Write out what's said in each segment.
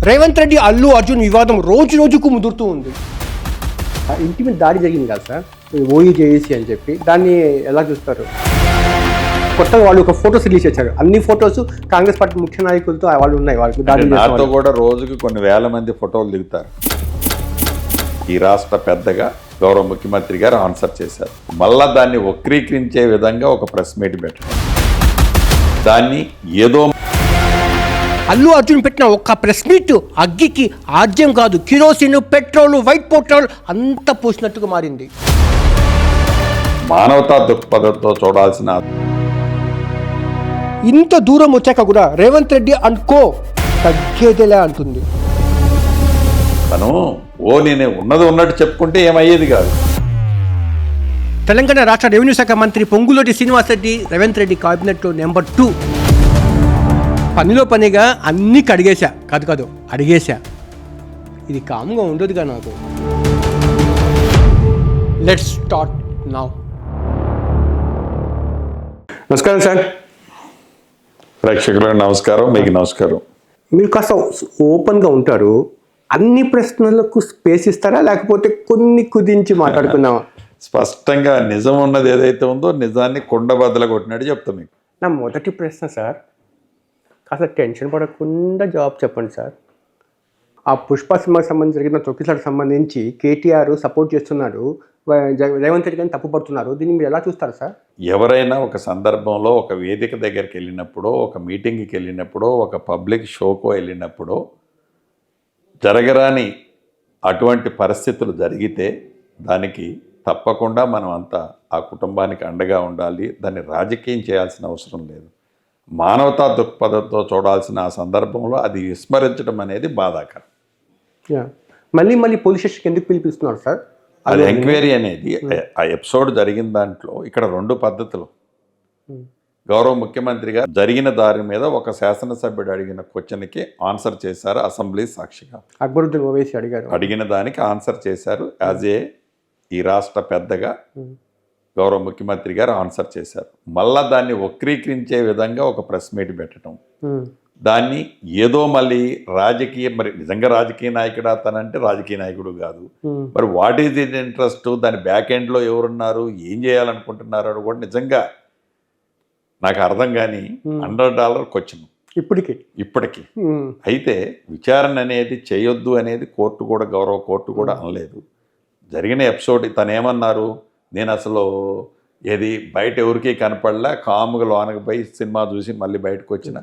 రేవంత్ రెడ్డి అల్లు అర్జున్ వివాదం రోజు రోజుకు ముదురుతూ ఉంది. ఇంటి మీద దాడి జరిగింది కదా సార్, ఓఈ జేఏసీ అని చెప్పి, దాన్ని ఎలా చూస్తారు? కొత్తగా వాళ్ళు ఒక ఫోటోస్ రిలీజ్ చేశారు. అన్ని ఫొటోస్ కాంగ్రెస్ పార్టీ ముఖ్య నాయకులతో వాళ్ళు ఉన్నాయి. వాళ్ళకి దాడి నాతో కూడా రోజుకి కొన్ని వేల మంది ఫోటోలు దిగుతారు. ఈ రాష్ట్ర పెద్దగా గౌరవ ముఖ్యమంత్రి గారు ఆన్సర్ చేశారు. మళ్ళా దాన్ని వక్రీకరించే విధంగా ఒక ప్రెస్ మీట్ పెట్టారు. దాన్ని ఏదో అల్లు అర్జున్ పెట్టిన ఒక్క ప్రెస్ మీట్ అగ్గికి ఆజ్యం కాదు, కిరోసిన్, పెట్రోల్, వైట్ పెట్రోల్ అంత పోసినట్టుగా మారింది. మానవతా దృక్పథంతో చూడాల్సిన ఇంత దూరం వచ్చాక కూడా రేవంత్ రెడ్డి అండ్ కో తగ్గేదేలా అంటుంది. తను నేనే ఉన్నది ఉన్నట్టు చెప్పుకుంటే ఏమయ్యేది కాదు. తెలంగాణ రాష్ట్ర రెవెన్యూ శాఖ మంత్రి పొంగులేటి శ్రీనివాసరెడ్డి రేవంత్ రెడ్డి కేబినెట్లో నెంబర్ 2. పనిలో పనిగా అన్నీ కడిగేశా, కాదు అడిగేశా. ఇది కామ్గా ఉండదుగా నాకు. Let's start now. నమస్కారం సార్. ప్రేక్షకులకు నమస్కారం, మీకు నమస్కారం. మీరు కాస్త ఓపెన్గా ఉంటారు. అన్ని ప్రశ్నలకు స్పేస్ ఇస్తారా, లేకపోతే కొన్ని కుదించి మాట్లాడుకుందామా? స్పష్టంగా నిజం ఉన్నది ఏదైతే ఉందో నిజాన్ని కొండబద్దల కొట్టినట్టు చెప్తాం మీకు. నా మొదటి ప్రశ్న సార్, కాస్త టెన్షన్ పడకుండా జవాబు చెప్పండి సార్. ఆ పుష్ప సినిమాకి సంబంధించి జరిగిన తొక్కిసలాటకు సంబంధించి కేటీఆర్ సపోర్ట్ చేస్తున్నాడు, రేవంత్ రెడ్డి గారిని తప్పుపడుతున్నారు. దీన్ని మీరు ఎలా చూస్తారు సార్? ఎవరైనా ఒక సందర్భంలో ఒక వేదిక దగ్గరికి వెళ్ళినప్పుడో, ఒక మీటింగ్కి వెళ్ళినప్పుడో, ఒక పబ్లిక్ షోకో వెళ్ళినప్పుడో జరగరాని అటువంటి పరిస్థితులు జరిగితే దానికి తప్పకుండా మనం అంతా ఆ కుటుంబానికి అండగా ఉండాలి. దాన్ని రాజకీయం చేయాల్సిన అవసరం లేదు. మానవతా దృక్పథంతో చూడాల్సిన ఆ సందర్భంలో అది విస్మరించడం అనేది బాధాకరం. మళ్ళీ పోలీస్ స్టేషన్కి ఎందుకు పిలిపిస్తున్నారు సార్? అది ఎంక్వైరీ అనేది ఆ ఎపిసోడ్ జరిగిన దాంట్లో ఇక్కడ 2 పద్ధతులు. గౌరవ ముఖ్యమంత్రి గారు జరిగిన దారి మీద ఒక శాసనసభ్యుడు అడిగిన క్వశ్చన్కి ఆన్సర్ చేశారు. అసెంబ్లీ సాక్షిగా అక్బరుద్దీన్ ఓవైసీ అడిగిన దానికి ఆన్సర్ చేశారు. యాజ్ ఏ ఈ రాష్ట్ర పెద్దగా గౌరవ ముఖ్యమంత్రి గారు ఆన్సర్ చేశారు. మళ్ళా దాన్ని వక్రీకరించే విధంగా ఒక ప్రెస్ మీట్ పెట్టడం, దాన్ని ఏదో మళ్ళీ మరి నిజంగా రాజకీయ నాయకుడు అతనంటే రాజకీయ నాయకుడు కాదు. మరి వాట్ ఈజ్ ఇట్ ఇంట్రెస్ట్, దాని బ్యాక్ ఎండ్లో ఎవరున్నారు, ఏం చేయాలనుకుంటున్నారు అని కూడా నిజంగా నాకు అర్థం కాని $100 క్వశ్చన్ ఇప్పటికీ. అయితే విచారణ అనేది చేయొద్దు అనేది గౌరవ కోర్టు కూడా అనలేదు. జరిగిన ఎపిసోడ్ తనేమన్నారు, నేను అసలు బయట ఎవరికి కనపడలే, కాముగా లోనకి పోయి సినిమా చూసి మళ్ళీ బయటకు వచ్చిన,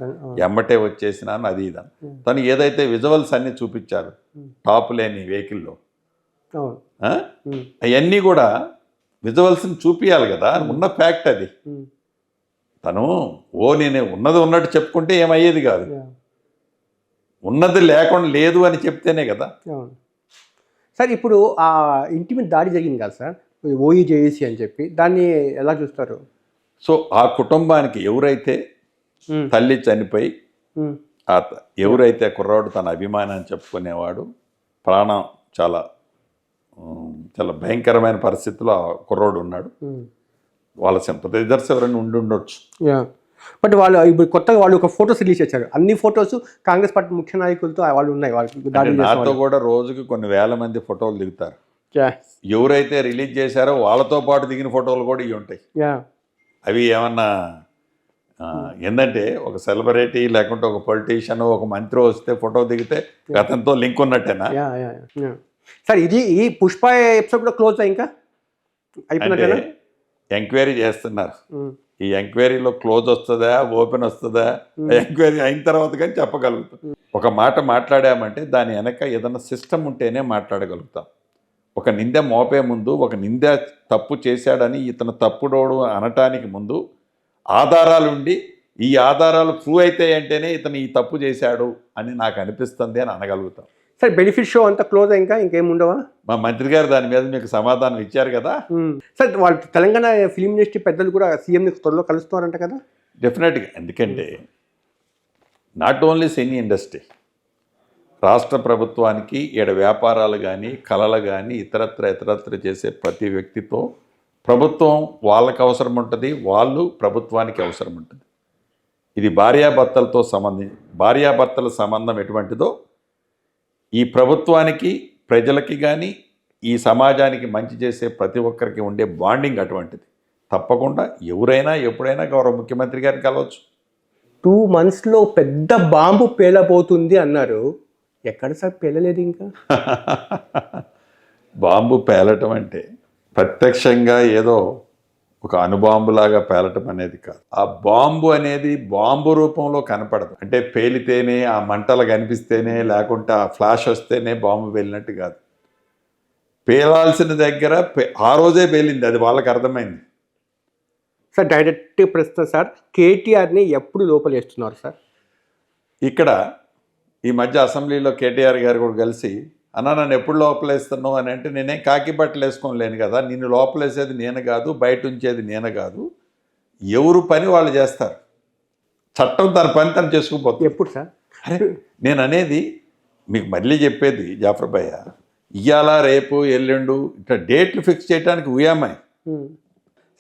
ఎమ్మటే వచ్చేసినాను, అది ఇదని. తను ఏదైతే విజువల్స్ అన్నీ చూపించారు టాప్ లేని వెహికల్లో, అవన్నీ కూడా విజువల్స్ని చూపించాలి కదా, ఉన్న ఫ్యాక్ట్ అది. తను నేనే ఉన్నది ఉన్నట్టు చెప్పుకుంటే ఏమయ్యేది కాదు. ఉన్నది లేకుండా లేదు అని చెప్తేనే కదా. సార్, ఇప్పుడు ఆ ఇంటి మీద దాడి జరిగింది కదా సార్, ఓఈ జేఏసీ అని చెప్పి, దాన్ని ఎలా చూస్తారు? సో ఆ కుటుంబానికి ఎవరైతే తల్లి చనిపోయి ఎవరైతే కుర్రాడు తన అభిమానాన్ని చెప్పుకునేవాడు, ప్రాణం చాలా భయంకరమైన పరిస్థితిలో ఆ కుర్రాడు ఉన్నాడు. వాళ్ళ సింపథైజర్స్ ఎవరైనా ఉండొచ్చు. బట్ వాళ్ళు ఇప్పుడు కొత్తగా వాళ్ళు ఒక ఫోటోస్ రిలీజ్ చేశారు. అన్ని ఫొటోస్ కాంగ్రెస్ పార్టీ ముఖ్య నాయకులతో వాళ్ళు ఉన్నాయి. నాతో కూడా రోజుకి కొన్ని వేల మంది ఫోటోలు దిగుతారు. ఎవరైతే రిలీజ్ చేశారో వాళ్ళతో పాటు దిగిన ఫోటోలు కూడా ఇవి ఉంటాయి. అవి ఏమన్నా ఏంటంటే ఒక సెలబ్రిటీ లేకుంటే ఒక పొలిటీషియన్, ఒక మంత్రి వస్తే ఫోటో దిగితే గతంతో లింక్ ఉన్నట్టేనా? సార్, ఈ పుష్ప ఎపిసోడ్ కూడా క్లోజ్ ఇంకా అయిపోయినట్టేనా? ఎంక్వైరీ చేస్తున్నారు. ఈ ఎంక్వైరీలో క్లోజ్ వస్తుందా, ఓపెన్ వస్తుందా, ఎంక్వైరీ అయిన తర్వాత కానీ చెప్పగలుగుతాం. ఒక మాట మాట్లాడామంటే దాని వెనక ఏదైనా సిస్టమ్ ఉంటేనే మాట్లాడగలుగుతాం. ఒక నింద మోపే ముందు, ఒక నింద తప్పు చేశాడని ఇతను తప్పుడోడు అనటానికి ముందు ఆధారాలు ఉండి, ఈ ఆధారాలు ప్రూవ్ అయితే అంటేనే ఇతను ఈ తప్పు చేశాడు అని నాకు అనిపిస్తుంది అని అనగలుగుతాం. సార్, బెనిఫిట్ షో అంతా క్లోజ్ ఇంకా ఇంకేముండవా? మా మంత్రి గారు దాని మీద మీకు సమాధానం ఇచ్చారు కదా. సార్, వాళ్ళు తెలంగాణ ఫిలిం ఇండస్ట్రీ పెద్దలు కూడా సీఎంని త్వరలో కలుస్తున్నారంట కదా? డెఫినెట్గా. ఎందుకంటే నాట్ ఓన్లీ సినీ ఇండస్ట్రీ, రాష్ట్ర ప్రభుత్వానికి వ్యాపారాలు కానీ, కళలు కానీ, ఇతరత్ర చేసే ప్రతి వ్యక్తితో ప్రభుత్వం వాళ్ళకి అవసరం ఉంటుంది, వాళ్ళు ప్రభుత్వానికి అవసరం ఉంటుంది. ఇది భార్యాభర్తల సంబంధం ఎటువంటిదో ఈ ప్రభుత్వానికి ప్రజలకి కానీ ఈ సమాజానికి మంచి చేసే ప్రతి ఒక్కరికి ఉండే బాండింగ్ అటువంటిది. తప్పకుండా ఎవరైనా ఎప్పుడైనా గౌరవ ముఖ్యమంత్రి గారిని కలవచ్చు. 2 monthsలో పెద్ద బాంబు పేలబోతుంది అన్నారు. ఎక్కడ సార్ పేలలేదు ఇంకా? బాంబు పేలటం అంటే ప్రత్యక్షంగా ఏదో ఒక అణుబాంబులాగా పేలటం అనేది కాదు. ఆ బాంబు అనేది బాంబు రూపంలో కనపడదు. అంటే పేలితేనే ఆ మంటలు కనిపిస్తేనే, లేకుంటే ఆ ఫ్లాష్ వస్తేనే బాంబు పేలినట్టు కాదు. పేలాల్సిన దగ్గర ఆ రోజే పేలింది, అది వాళ్ళకి అర్థమైంది. సార్ డైరెక్ట్ ప్రశ్న సార్, కేటీఆర్ని ఎప్పుడు లోపలేస్తున్నారు సార్? ఇక్కడ ఈ మధ్య అసెంబ్లీలో కేటీఆర్ గారు కూడా కలిసి, అన్న నన్ను ఎప్పుడు లోపలేస్తున్నావు అని అంటే, నేనేం కాకి బట్టలు వేసుకోలేను కదా, నిన్ను లోపలేసేది నేను కాదు, బయట ఉంచేది నేను కాదు, ఎవరు పని వాళ్ళు చేస్తారు, చట్టం తన పని తను చేసుకుపోతుంది. ఎప్పుడు సార్? అరే నేను అనేది మీకు మళ్ళీ చెప్పేది జాఫర్ భయ్య, ఇవాళ రేపు ఎల్లుండు ఇట్లా డేట్లు ఫిక్స్ చేయడానికి ఊయామాయి.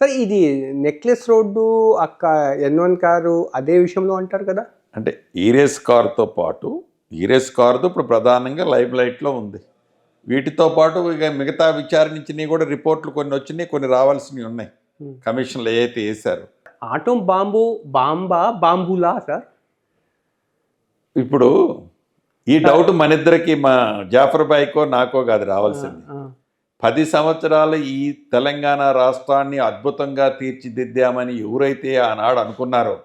సార్ ఇది నెక్లెస్ రోడ్డు అక్క N1 కారు అదే విషయంలో అంటారు కదా? అంటే ఈరేస్ కారుతో పాటు, ఈరేస్ కారుతో ఇప్పుడు ప్రధానంగా లైవ్ లైట్లో ఉంది. వీటితో పాటు ఇక మిగతా విచారించినవి కూడా రిపోర్ట్లు కొన్ని వచ్చినాయి, కొన్ని రావాల్సినవి ఉన్నాయి. కమిషన్లు ఏవైతే వేశారు. ఆటం బాంబు బాంబులా సార్? ఇప్పుడు ఈ డౌట్ మన ఇద్దరికి, మా జాఫర్ భాయ్కో నాకో కాదు రావాల్సింది. 10 సంవత్సరాలు ఈ తెలంగాణ రాష్ట్రాన్ని అద్భుతంగా తీర్చిదిద్దామని ఎవరైతే ఆనాడు అనుకున్నారో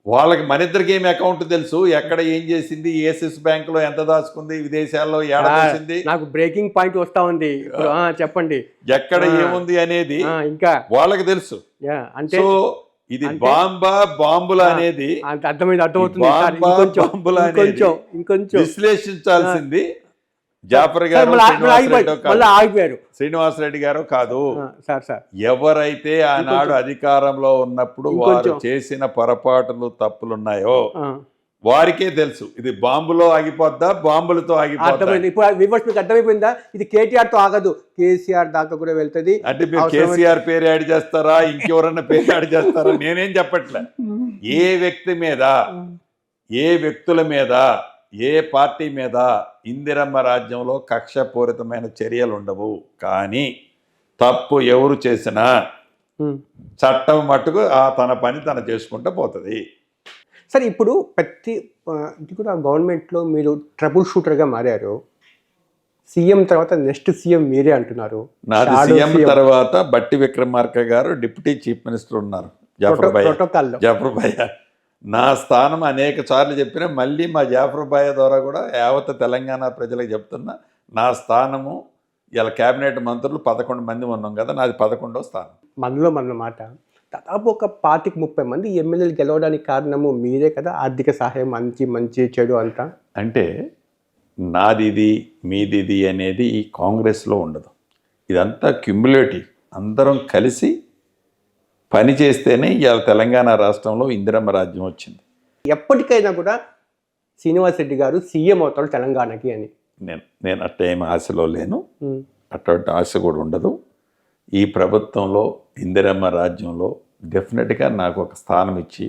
వాళ్ళకి మన ఇద్దరికి ఏమి అకౌంట్ తెలుసు, ఎక్కడ ఏం చేసింది, ఏసిస్ బ్యాంకులో ఎంత దాచుకుంది, విదేశాల్లో ఏడాది, నాకు బ్రేకింగ్ పాయింట్ వస్తా ఉంది, చెప్పండి ఎక్కడ ఏముంది అనేది ఇంకా వాళ్ళకి తెలుసు. అంటే సో ఇది బాంబుల అనేది అర్థమవుతుంది, ఇంకొంచెం విశ్లేషించాల్సింది జాఫర్ గారు, శ్రీనివాసరెడ్డి గారు కాదు. ఎవరైతే ఆనాడు అధికారంలో ఉన్నప్పుడు వారు చేసిన పొరపాటులు తప్పులున్నాయో వారికే తెలుసు ఇది బాంబులో ఆగిపోద్దా, బాంబులతో ఆగిపోద్దా. మీకు అర్థమైపోయిందా? ఇది కేటీఆర్ తో ఆగదు, కేసీఆర్ దాకా కూడా వెళ్తుంది. అంటే మీరు కేసీఆర్ పేరు యాడ్ చేస్తారా, ఇంకెవరన్నా పేరు యాడ్ చేస్తారా? నేనేం చెప్పట్లే. ఏ వ్యక్తి మీద, ఏ వ్యక్తుల మీద, ఏ పార్టీ మీద ఇందిరమ్మ రాజ్యంలో కక్షపూరితమైన చర్యలు ఉండవు. కానీ తప్పు ఎవరు చేసినా చట్టం మట్టుకు తన పని తను చేసుకుంటూ పోతుంది. సరే ఇప్పుడు ఇది కూడా గవర్నమెంట్లో మీరు ట్రబుల్ షూటర్గా మారారు. సీఎం తర్వాత నెక్స్ట్ సీఎం మీరే అంటున్నారు. నాది సీఎం తర్వాత బట్టి విక్రమార్క గారు డిప్యూటీ చీఫ్ మినిస్టర్ ఉన్నారు. జాఫర్ భయ్య నా స్థానం అనేక సార్లు చెప్పినా, మళ్ళీ మా జాఫర్ భయ్య ద్వారా కూడా యావత్ తెలంగాణ ప్రజలకు చెప్తున్నా, నా స్థానము ఇలా క్యాబినెట్ మంత్రులు 11 మంది ఉన్నాం కదా, నాది 11వ స్థానం. మనలో మన మాట దాదాపు ఒక 25-30 మంది ఎమ్మెల్యేలు గెలవడానికి కారణము మీరే కదా. ఆర్థిక సహాయం మంచి చెడు అంతా. అంటే నాదిది మీదిది అనేది ఈ కాంగ్రెస్లో ఉండదు. ఇదంతా క్యుములేటివ్. అందరం కలిసి పని చేస్తేనే ఇవాళ తెలంగాణ రాష్ట్రంలో ఇందిరమ్మ రాజ్యం వచ్చింది. ఎప్పటికైనా కూడా శ్రీనివాసరెడ్డి గారు సీఎం అవుతారు తెలంగాణకి అని నేను అట్టేం ఆశలో లేను, అటువంటి ఆశ కూడా ఉండదు. ఈ ప్రభుత్వంలో ఇందిరమ్మ రాజ్యంలో డెఫినెట్గా నాకు ఒక స్థానం ఇచ్చి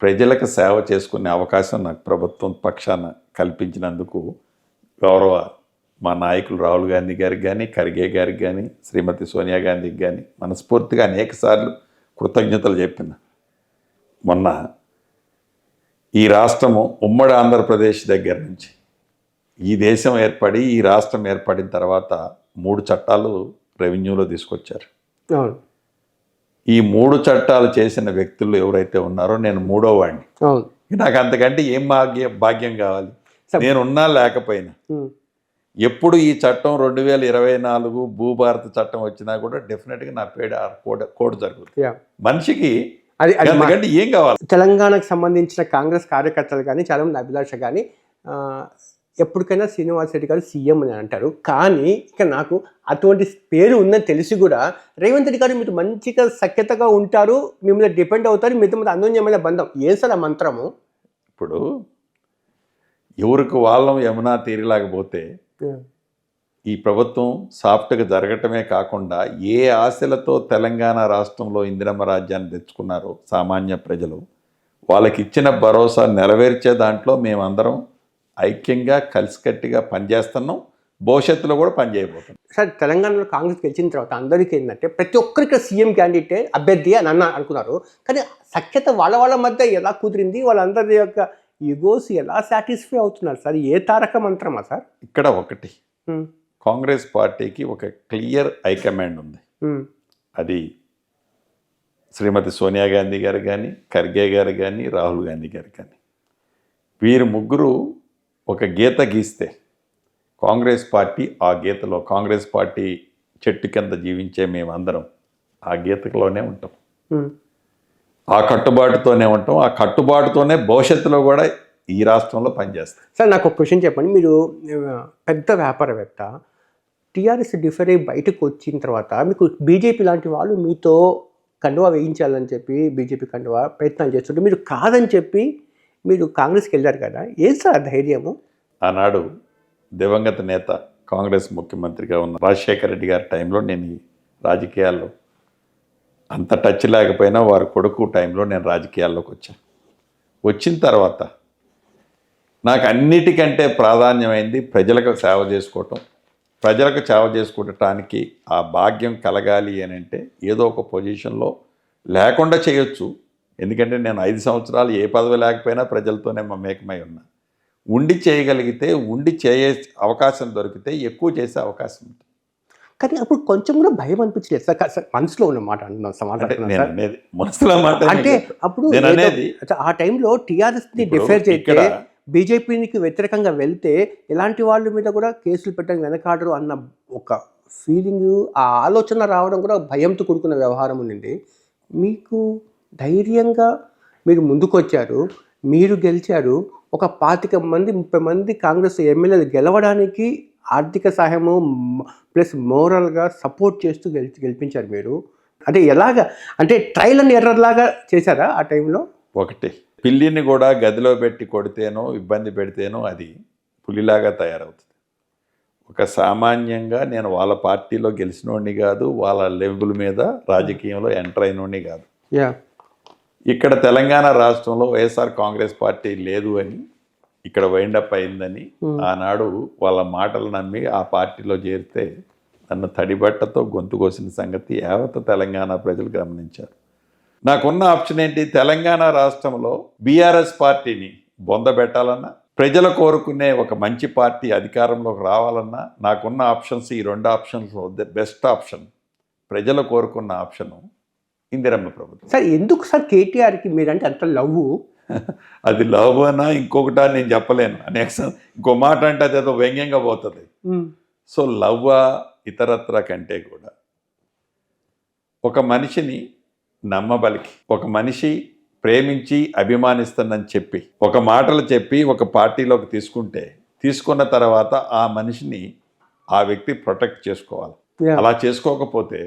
ప్రజలకు సేవ చేసుకునే అవకాశం నాకు ప్రభుత్వం పక్షాన కల్పించినందుకు గౌరవ మా నాయకులు రాహుల్ గాంధీ గారికి కానీ, ఖర్గే గారికి కానీ, శ్రీమతి సోనియా గాంధీకి కానీ మనస్ఫూర్తిగా అనేకసార్లు కృతజ్ఞతలు చెప్పిన. మొన్న ఈ రాష్ట్రము ఉమ్మడి ఆంధ్రప్రదేశ్ దగ్గర నుంచి ఈ దేశం ఏర్పడి, ఈ రాష్ట్రం ఏర్పడిన తర్వాత 3 చట్టాలు రెవెన్యూలో తీసుకొచ్చారు. ఈ 3 చట్టాలు చేసిన వ్యక్తులు ఎవరైతే ఉన్నారో నేను 3వ వాడిని. నాకు అంతకంటే ఏం భాగ్యం కావాలి? నేనున్నా లేకపోయినా ఎప్పుడు ఈ చట్టం 2024 భూభారత చట్టం వచ్చినా కూడా డెఫినెట్గా నా పేడ కోడ్ జరుగుతుంది. మనిషికి అందుకంటే ఏం కావాలి? తెలంగాణకు సంబంధించిన కాంగ్రెస్ కార్యకర్తలు కానీ, చాలా మంది అభిలాష కానీ ఎప్పటికైనా శ్రీనివాసరెడ్డి గారు సీఎం అని అంటారు. కానీ ఇక నాకు అటువంటి పేరు ఉందని తెలిసి కూడా రేవంత్ రెడ్డి గారు మీరు మంచిగా సఖ్యతగా ఉంటారు, మీ మీద డిపెండ్ అవుతారు, మీతో మీద అన్యోన్యమైన బంధం. ఏం సార్ ఆ మంత్రము? ఇప్పుడు ఎవరికి వాళ్ళం యమునా తీరిలాకపోతే ఈ ప్రభుత్వం సాఫ్ట్గా జరగటమే కాకుండా ఏ ఆశలతో తెలంగాణ రాష్ట్రంలో ఇందిరమ్మ రాజ్యాన్ని తెచ్చుకున్నారో సామాన్య ప్రజలు, వాళ్ళకి ఇచ్చిన భరోసా నెరవేర్చే దాంట్లో మేమందరం ఐక్యంగా కలిసికట్టుగా పనిచేస్తున్నాం, భవిష్యత్తులో కూడా పనిచేయబోతున్నాం. సార్ తెలంగాణలో కాంగ్రెస్ గెలిచిన తర్వాత అందరికీ ఏంటంటే ప్రతి ఒక్కరికి సీఎం క్యాండిడేటే అభ్యర్థి అని అనుకున్నారు. కానీ సఖ్యత వాళ్ళ మధ్య ఎలా కుదిరింది, వాళ్ళందరి యొక్క ఈగోస్ ఎలా సాటిస్ఫై అవుతున్నారు సార్? ఏ తారక మంత్రమా సార్? ఇక్కడ ఒకటి, కాంగ్రెస్ పార్టీకి ఒక క్లియర్ హైకమాండ్ ఉంది. అది శ్రీమతి సోనియా గాంధీ గారు కానీ, ఖర్గే గారు కానీ, రాహుల్ గాంధీ గారు కానీ, వీరు ముగ్గురు ఒక గీత గీస్తే కాంగ్రెస్ పార్టీ ఆ గీతలో, కాంగ్రెస్ పార్టీ చెట్టు కింద జీవించే మేమందరం ఆ గీతలోనే ఉంటాం, ఆ కట్టుబాటుతోనే ఉంటాం, ఆ కట్టుబాటుతోనే భవిష్యత్తులో కూడా ఈ రాష్ట్రంలో పనిచేస్తాం. సార్ నాకు ఒక క్వశ్చన్ చెప్పండి. మీరు పెద్ద వ్యాపారవేత్త, టీఆర్ఎస్ డిఫర్ అయ్యి బయటకు వచ్చిన తర్వాత మీకు బీజేపీ లాంటి వాళ్ళు మీతో కండువా వేయించాలని చెప్పి బీజేపీ కండువా ప్రయత్నాలు చేస్తుంటే మీరు కాదని చెప్పి మీరు కాంగ్రెస్కి వెళ్ళారు కదా, ఏం సార్ ధైర్యము? ఆనాడు దివంగత నేత కాంగ్రెస్ ముఖ్యమంత్రిగా ఉన్న రాజశేఖర రెడ్డి గారి టైంలో నేను ఈ రాజకీయాల్లో అంత టచ్ లేకపోయినా వారి కొడుకు టైంలో నేను రాజకీయాల్లోకి వచ్చాను. వచ్చిన తర్వాత నాకు అన్నిటికంటే ప్రాధాన్యమైంది ప్రజలకు సేవ చేసుకోవటం. ప్రజలకు సేవ చేసుకోవటానికి ఆ భాగ్యం కలగాలి అని అంటే ఏదో ఒక పొజిషన్లో లేకుండా చేయొచ్చు. ఎందుకంటే నేను 5 సంవత్సరాలు ఏ పదవి లేకపోయినా ప్రజలతోనే మమేకమై ఉన్నా. ఉండి చేయగలిగితే, ఉండి అవకాశం దొరికితే ఎక్కువ చేసే అవకాశం ఉంటుంది. కానీ అప్పుడు కొంచెం కూడా భయం అనిపించలేదు సార్? మనసులో ఉన్న మాట అనేది మనసులో మాట అంటే అప్పుడు ఆ టైంలో టీఆర్ఎస్ని డిఫేర్ చేస్తే బీజేపీకి వ్యతిరేకంగా వెళ్తే ఎలాంటి వాళ్ళ మీద కూడా కేసులు పెట్టడానికి వెనకాడరు అన్న ఒక ఫీలింగ్, ఆ ఆలోచన రావడం కూడా భయంతో కూడుకున్న వ్యవహారం ఉండింది. మీకు ధైర్యంగా మీరు ముందుకు వచ్చారు, మీరు గెలిచారు. ఒక 25 మంది 30 మంది కాంగ్రెస్ ఎమ్మెల్యేలు గెలవడానికి ఆర్థిక సహాయము ప్లస్ మోరల్గా సపోర్ట్ చేస్తూ గెలిపించారు మీరు. అంటే ఎలాగా, అంటే ట్రయల్ అండ్ ఎర్రర్ లాగా చేశారా ఆ టైంలో? ఒకటి, పిల్లిని కూడా గదిలో పెట్టి కొడితేనో ఇబ్బంది పెడితేనో అది పులిలాగా తయారవుతుంది. ఒక సామాన్యంగా నేను వాళ్ళ పార్టీలో గెలిచినోడిని కాదు, వాళ్ళ లెవెల్ మీద రాజకీయంలో ఎంటర్ అయినోడిని కాదు. ఇక్కడ తెలంగాణ రాష్ట్రంలో వైఎస్ఆర్ కాంగ్రెస్ పార్టీ లేదు అని, ఇక్కడ వైండప్ అయిందని ఆనాడు వాళ్ళ మాటలు నమ్మి ఆ పార్టీలో చేరితే నన్ను తడిబట్టతో గొంతు కోసిన సంగతి యావత్ తెలంగాణ ప్రజలు గమనించారు. నాకున్న ఆప్షన్ ఏంటి? తెలంగాణ రాష్ట్రంలో బీఆర్ఎస్ పార్టీని బొందబెట్టాలన్నా, ప్రజలు కోరుకునే ఒక మంచి పార్టీ అధికారంలోకి రావాలన్నా నాకున్న ఆప్షన్స్ ఈ 2 ఆప్షన్స్. బెస్ట్ ఆప్షన్, ప్రజలు కోరుకున్న ఆప్షను ఇందిరమ్మ ప్రభుత్వం. సార్ ఎందుకు సార్ కేటీఆర్కి మీరంటే అంత లవ్? అది లవ్ అన్నా ఇంకొకటా నేను చెప్పలేను. నెక్స్ట్ ఇంకో మాట అంటే అదేదో వ్యంగ్యంగా పోతుంది. సో లవ్వా ఇతరత్ర కంటే కూడా ఒక మనిషిని నమ్మబలికి, ఒక మనిషి ప్రేమించి అభిమానిస్తానని చెప్పి ఒక మాటలు చెప్పి ఒక పార్టీలోకి తీసుకున్న తర్వాత ఆ మనిషిని ఆ వ్యక్తి ప్రొటెక్ట్ చేసుకోవాలి. అలా చేసుకోకపోతే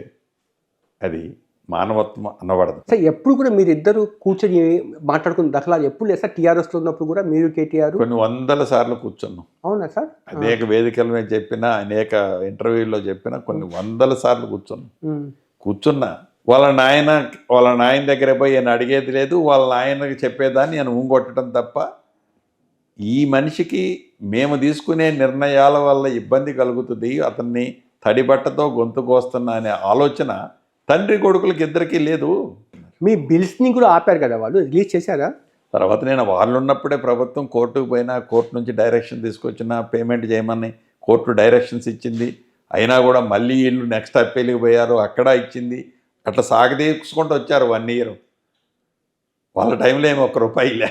అది మానవత్వం అనబడదు. సార్ ఎప్పుడు కూడా మీరిద్దరు కూర్చొని మాట్లాడుకున్న దాఖలాలు ఎప్పుడు లేదు సార్? టీఆర్ఎస్లో ఉన్నప్పుడు కూడా మీరు కేటీఆర్ కొన్ని 100 సార్లు కూర్చున్నాం. అవునా సార్? అనేక వేదికల మీద చెప్పినా, అనేక ఇంటర్వ్యూల్లో చెప్పినా కొన్ని 100 సార్లు కూర్చున్నా. వాళ్ళ నాయన దగ్గర పోయి నేను అడిగేది లేదు, వాళ్ళ నాయనకి చెప్పేదాన్ని నేను ఊంగొట్టడం తప్ప ఈ మనిషికి మేము తీసుకునే నిర్ణయాల వల్ల ఇబ్బంది కలుగుతుంది, అతన్ని తడిబట్టతో గొంతు కోస్తున్నా అనే ఆలోచన తండ్రి కొడుకులకి ఇద్దరికీ లేదు. మీ బిల్స్ని కూడా ఆపారు కదా, వాళ్ళు రిలీజ్ చేశారా? తర్వాత నేను వాళ్ళు ఉన్నప్పుడే ప్రభుత్వం కోర్టుకు పోయినా, కోర్టు నుంచి డైరెక్షన్ తీసుకొచ్చినా, పేమెంట్ చేయమని కోర్టు డైరెక్షన్స్ ఇచ్చింది. అయినా కూడా మళ్ళీ వీళ్ళు నెక్స్ట్ అప్పీల్కి పోయారు, అక్కడ ఇచ్చింది. అట్లా సాగదీసుకుంటూ వచ్చారు 1 ఇయర్. వాళ్ళ టైంలో ఏమి ₹1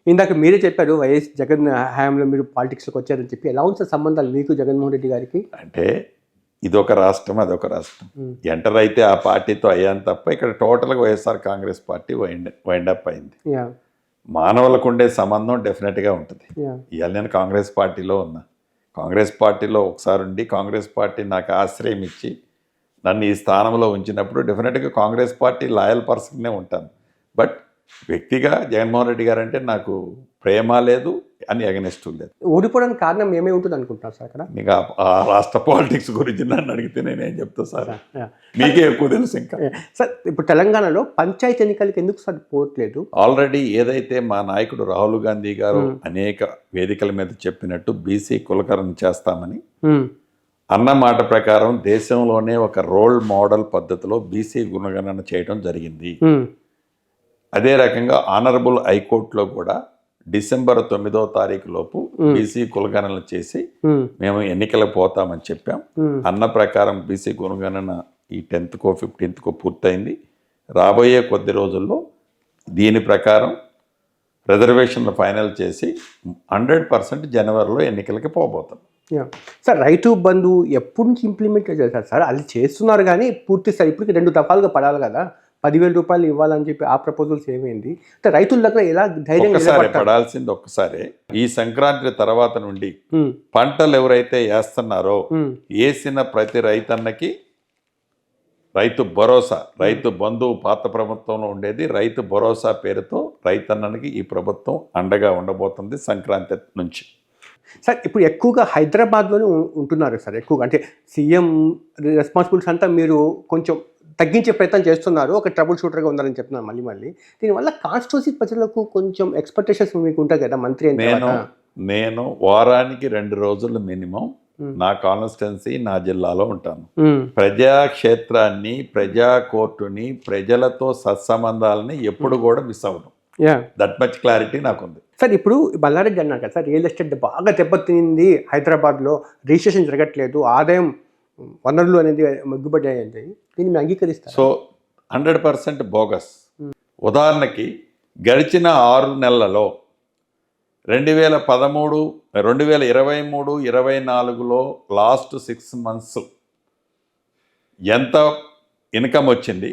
ఇందాక మీరే చెప్పారు వైఎస్ జగన్ హయాంలో మీరు పాలిటిక్స్లోకి వచ్చారని చెప్పి. ఎలా ఉంది సంబంధాలు మీకు జగన్మోహన్ రెడ్డి గారికి? అంటే ఇదొక రాష్ట్రం, అదొక రాష్ట్రం. ఎంటర్ అయితే ఆ పార్టీతో అయ్యాను తప్ప ఇక్కడ టోటల్గా వైఎస్ఆర్ కాంగ్రెస్ పార్టీ వైండప్ అయింది. మానవులకు ఉండే సంబంధం డెఫినెట్గా ఉంటుంది. ఇవాళ నేను కాంగ్రెస్ పార్టీలో ఉన్నా. కాంగ్రెస్ పార్టీలో ఒకసారి ఉండి కాంగ్రెస్ పార్టీ నాకు ఆశ్రయం ఇచ్చి నన్ను ఈ స్థానంలో ఉంచినప్పుడు డెఫినెట్గా కాంగ్రెస్ పార్టీ లాయల్ పర్సన్నే ఉంటాను. బట్ వ్యక్తిగా జగన్మోహన్ రెడ్డి గారు అంటే నాకు ప్రేమ లేదు, అని అగనెస్ట్ లేదు. ఓడిపోవడానికి కారణం ఏమై ఉంటుంది అనుకుంటున్నారు సార్ అక్కడ? ఇంకా ఆ రాష్ట్ర పాలిటిక్స్ గురించి నన్ను అడిగితే నేనేం చెప్తా సార్, మీకే ఎక్కువ తెలుసు. ఇంకా సార్ ఇప్పుడు తెలంగాణలో పంచాయతీ ఎన్నికలకి ఎందుకు సార్ పోవట్లేదు? ఆల్రెడీ ఏదైతే మా నాయకుడు రాహుల్ గాంధీ గారు అనేక వేదికల మీద చెప్పినట్టు బీసీ కులకరణ చేస్తామని అన్న మాట ప్రకారం దేశంలోనే ఒక రోల్ మోడల్ పద్ధతిలో బీసీ గుణగణన చేయడం జరిగింది. అదే రకంగా ఆనరబుల్ హైకోర్టులో కూడా డిసెంబర్ 9వ తారీఖు లోపు బీసీ కులగణన చేసి మేము ఎన్నికలకు పోతామని చెప్పాం. అన్న ప్రకారం బీసీ కులగణన ఈ 10th 15th పూర్తయింది. రాబోయే కొద్ది రోజుల్లో దీని ప్రకారం రిజర్వేషన్లు ఫైనల్ చేసి 100% జనవరిలో ఎన్నికలకి పోబోతాం. సార్ రైతు బంధు ఎప్పటి నుంచి ఇంప్లిమెంట్ చేశారు సార్? అది చేస్తున్నారు కానీ పూర్తి స్థాయి ఇప్పటికి 2 దఫాలుగా పడాలి కదా, 10,000 రూపాయలు ఇవ్వాలని చెప్పి ఆ ప్రపోజల్స్ ఏమైంది? అంటే రైతుల దగ్గర ఎలా ధైర్యంగా పడాల్సింది ఒక్కసారే. ఈ సంక్రాంతి తర్వాత నుండి పంటలు ఎవరైతే వేస్తున్నారో వేసిన ప్రతి రైతన్నకి రైతు భరోసా, రైతు బంధువు పాత ప్రభుత్వంలో ఉండేది, రైతు భరోసా పేరుతో రైతన్నకి ఈ ప్రభుత్వం అండగా ఉండబోతుంది సంక్రాంతి నుంచి. సార్ ఇప్పుడు ఎక్కువగా హైదరాబాద్లోనే ఉంటున్నారు సార్ ఎక్కువగా, అంటే సీఎం రెస్పాన్సిబిలిటీస్ అంతా మీరు కొంచెం తగ్గించే ప్రయత్నం చేస్తున్నారు, ఒక ట్రబుల్ షూటర్గా ఉన్నారని చెప్తున్నారు మళ్ళీ. దీనివల్ల కాన్స్టిట్యూన్సీ ప్రజలకు కొంచెం ఎక్స్పెక్టేషన్స్ మీకు ఉంటాయి కదా మంత్రి? నేను వారానికి 2 రోజులు మినిమం నా కాన్స్టిట్యున్సీ నా జిల్లాలో ఉంటాను. ప్రజాక్షేత్రాన్ని, ప్రజా కోర్టుని, ప్రజలతో సత్సంబంధాలని ఎప్పుడు కూడా మిస్ అవ్వను. దట్ మచ్ క్లారిటీ నాకుంది. సార్ ఇప్పుడు బల్లారెడ్డి అన్నారు కదా సార్, రియల్ ఎస్టేట్ బాగా దెబ్బతింది హైదరాబాద్లో, రిజిస్ట్రేషన్ జరగట్లేదు, ఆదాయం వనరులు అనేది మగ్గుబడ్డాయి అంటే దీన్ని మీరు అంగీకరిస్తారు? So 100% bogus. ఉదాహరణకి గడిచిన 6 నెలలలో 2013, 2023, 24లో లాస్ట్ 6 months ఎంత ఇన్కమ్ వచ్చింది,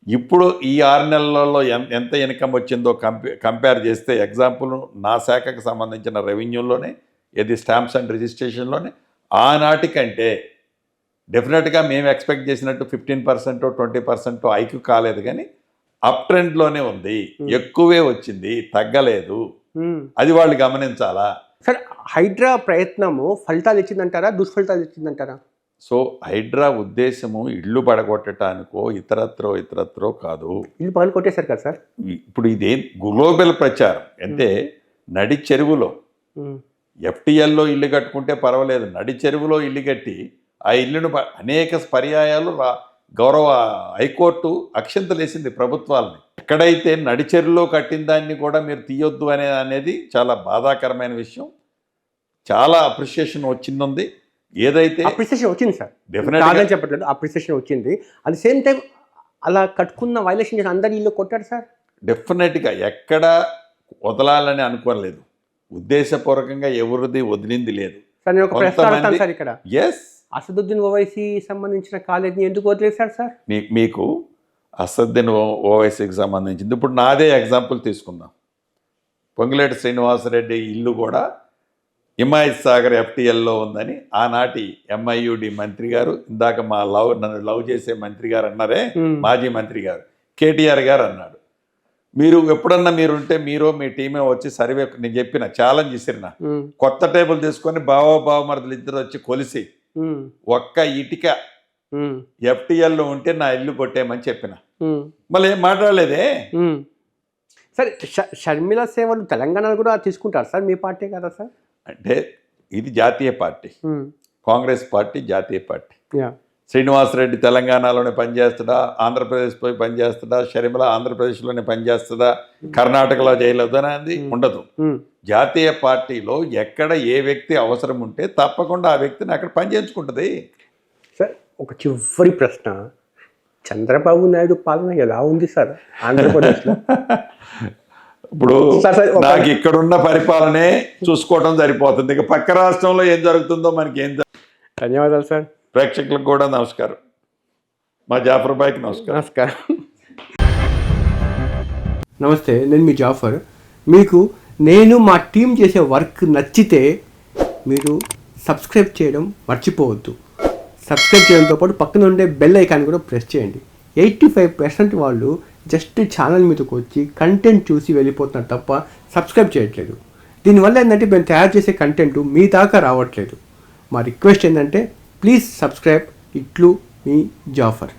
ఇప్పుడు ఈ 6 నెలలలో ఎంత ఇన్కమ్ వచ్చిందో కంపేర్ చేస్తే, ఎగ్జాంపుల్ నా శాఖకు సంబంధించిన రెవెన్యూలోనే, ఇది స్టాంప్స్ అండ్ రిజిస్ట్రేషన్లోనే ఆనాటి కంటే డెఫినెట్గా మేము ఎక్స్పెక్ట్ చేసినట్టు 15% 20% హైక్ కాలేదు, కానీ అప్ ట్రెండ్లోనే ఉంది, ఎక్కువే వచ్చింది, తగ్గలేదు. అది వాళ్ళు గమనించాలా. సార్ హైడ్రా ప్రయత్నము ఫలితాలు ఇచ్చిందంటారా, దుష్ఫలితాలు ఇచ్చిందంటారా? సో హైడ్రా ఉద్దేశము ఇళ్ళు పడగొట్టడానికో ఇతరత్రో కాదు. ఇల్లు పగలు కొట్టేశారు కదా సార్. ఇప్పుడు ఇదే గ్లోబల్ ప్రచారం అంటే నడి చెరువులో FTLలో ఇల్లు కట్టుకుంటే పర్వాలేదు, నడి చెరువులో ఇల్లు కట్టి ఆ ఇల్లును అనేక పర్యాయాలు గౌరవ హైకోర్టు అక్షంతలు వేసింది ప్రభుత్వాలని. ఎక్కడైతే నడి చెరువులో కట్టిన దాన్ని కూడా మీరు తీయొద్దు అనేది చాలా బాధాకరమైన విషయం. చాలా అప్రిషియేషన్ వచ్చింది. ఏదైతే అప్రిసియేషన్ వచ్చింది సార్, డెఫినెట్గా చెప్పట్లేదు, అప్రిసియేషన్ వచ్చింది. అట్ ది సేమ్ టైం అలా కట్టుకున్న వైలేషన్ చేసి అందరి ఇల్లు కొట్టారు సార్. డెఫినెట్గా ఎక్కడ వదలాలని అనుకోలేదు, ఉద్దేశపూర్వకంగా ఎవరిది వదిలింది లేదు. సార్ నేను ఒక ప్రశ్న సార్, ఇక్కడ ఎస్ అసదుద్దీన్ ఓవైసీ సంబంధించిన కాలేజీని ఎందుకు వదిలేశారు సార్? మీకు అసదుద్దీన్ ఓవైసీకి సంబంధించింది ఇప్పుడు నాదే ఎగ్జాంపుల్ తీసుకుందాం. పొంగులేటి శ్రీనివాసరెడ్డి ఇల్లు కూడా హిమాయత్ సాగర్ FTLలో ఉందని ఆనాటి MIUD మంత్రి గారు, ఇందాక నన్ను లవ్ చేసే మంత్రి గారు అన్నారే, మాజీ మంత్రి గారు KTR గారు అన్నాడు. మీరు ఎప్పుడన్నా మీరుంటే మీరు మీ టీమే వచ్చి సర్వే, నేను చెప్పిన ఛాలెంజ్ ఇసిరిన, కొత్త టేబుల్ తీసుకొని బావమరుదులు ఇద్దరు వచ్చి కొలిసి ఒక్క ఇటుక FTLలో ఉంటే నా ఇల్లు కొట్టేయమని చెప్పిన, మళ్ళీ ఏం మాట్లాడలేదే. సార్ షర్మిల సేవలు తెలంగాణలో కూడా తీసుకుంటారు సార్, మీ పార్టీ కదా సార్? అంటే ఇది జాతీయ పార్టీ, కాంగ్రెస్ పార్టీ జాతీయ పార్టీ. శ్రీనివాసరెడ్డి తెలంగాణలోనే పనిచేస్తుందా, ఆంధ్రప్రదేశ్ పోయి పనిచేస్తుందా, షర్మిల ఆంధ్రప్రదేశ్లోనే పనిచేస్తుందా, కర్ణాటకలో చేయలేదనేది ఉండదు. జాతీయ పార్టీలో ఎక్కడ ఏ వ్యక్తి అవసరం ఉంటే తప్పకుండా ఆ వ్యక్తిని అక్కడ పనిచేయించుకుంటుంది. సార్ ఒక చివరి ప్రశ్న, చంద్రబాబు నాయుడు పాలన ఎలా ఉంది సార్ ఆంధ్రప్రదేశ్లో? ఇప్పుడు నాకు ఇక్కడున్న పరిపాలనే చూసుకోవడం సరిపోతుంది, ఇక పక్క రాష్ట్రంలో ఏం జరుగుతుందో మనకి ఏం. ధన్యవాదాలు సార్. ప్రేక్షకులకు కూడా నమస్కారం. మా జాఫర్ భాయ్కి నమస్కారం. నమస్తే, నేను మీ జాఫర్. మీకు నేను మా టీం చేసే వర్క్ నచ్చితే మీరు సబ్స్క్రైబ్ చేయడం మర్చిపోవద్దు. సబ్స్క్రైబ్ చేయడంతో పాటు పక్కన ఉండే బెల్ ఐకాన్ కూడా ప్రెస్ చేయండి. 85% వాళ్ళు జస్ట్ ఛానల్ మీదకి వచ్చి కంటెంట్ చూసి వెళ్ళిపోతున్నారు తప్ప సబ్స్క్రైబ్ చేయట్లేదు. దీనివల్ల ఏంటంటే మేము తయారు చేసే కంటెంట్ మీ దాకా రావట్లేదు. మా రిక్వెస్ట్ ఏంటంటే ప్లీజ్ సబ్స్క్రైబ్ ఇట్లు మీ జాఫర్.